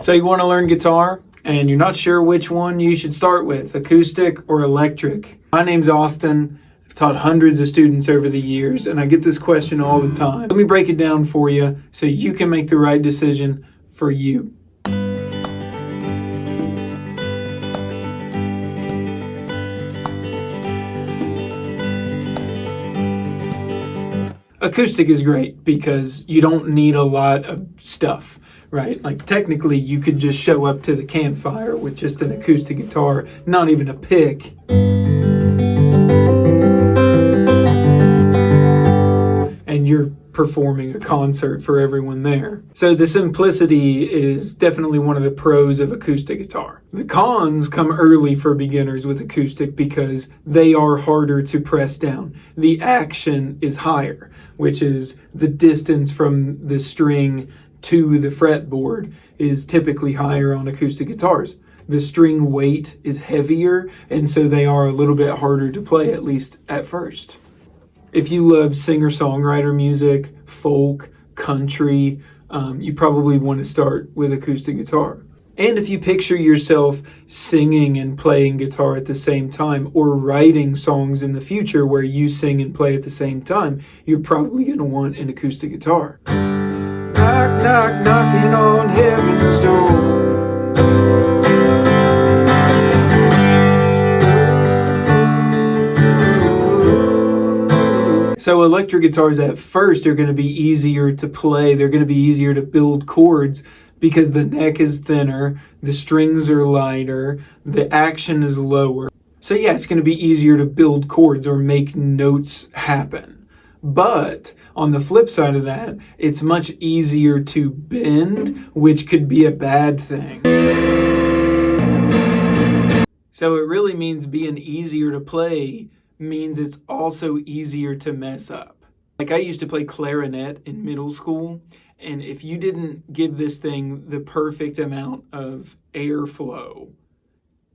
So you want to learn guitar and you're not sure which one you should start with, acoustic or electric. My name's Austin. I've taught hundreds of students over the years and I get this question all the time. Let me break it down for you so you can make the right decision for you. Acoustic is great because you don't need a lot of stuff, right? Like technically you could just show up to the campfire with just an acoustic guitar, not even a pick. And you're performing a concert for everyone there. So the simplicity is definitely one of the pros of acoustic guitar. The cons come early for beginners with acoustic because they are harder to press down. The action is higher, which is the distance from the string to the fretboard is typically higher on acoustic guitars. The string weight is heavier, and so they are a little bit harder to play, at least at first. If you love singer-songwriter music, folk, country, you probably want to start with acoustic guitar. And if you picture yourself singing and playing guitar at the same time, or writing songs in the future where you sing and play at the same time, you're probably going to want an acoustic guitar. Knock, knock, knocking on heaven's door. So electric guitars at first are going to be easier to play. They're going to be easier to build chords because the neck is thinner, the strings are lighter, the action is lower. So yeah, it's going to be easier to build chords or make notes happen. But on the flip side of that, it's much easier to bend, which could be a bad thing. So it really means being easier to play means it's also easier to mess up. Like I used to play clarinet in middle school, and if you didn't give this thing the perfect amount of airflow,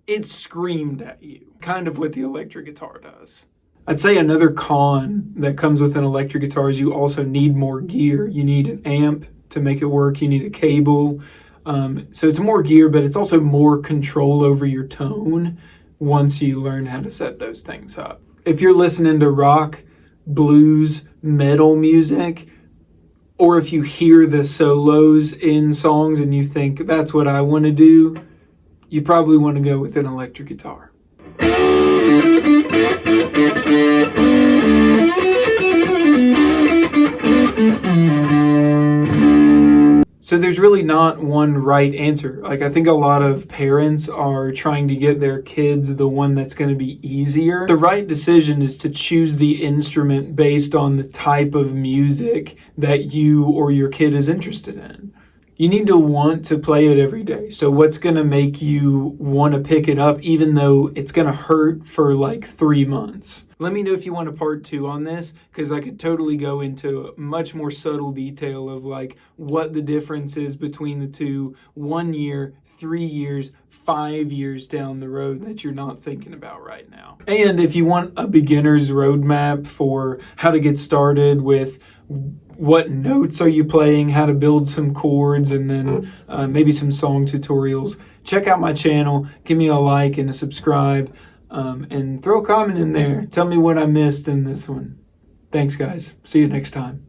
it screamed at you. Kind of what the electric guitar does. I'd say another con that comes with an electric guitar is you also need more gear. You need an amp to make it work. You need a cable. So it's more gear, but it's also more control over your tone once you learn how to set those things up. If you're listening to rock, blues, metal music, or if you hear the solos in songs and you think that's what I want to do, you probably want to go with an electric guitar. So there's really not one right answer. Like I think a lot of parents are trying to get their kids the one that's going to be easier. The right decision is to choose the instrument based on the type of music that you or your kid is interested in. You need to want to play it every day. So what's going to make you want to pick it up even though it's going to hurt for like 3 months? Let me know if you want a part 2 on this, because I could totally go into much more subtle detail of like what the difference is between the two 1 year, 3 years, 5 years down the road that you're not thinking about right now. And if you want a beginner's roadmap for how to get started with what notes are you playing, how to build some chords, and then maybe some song tutorials, check out my channel, give me a like and a subscribe, and throw a comment in there. Tell me what I missed in this one. Thanks, guys. See you next time.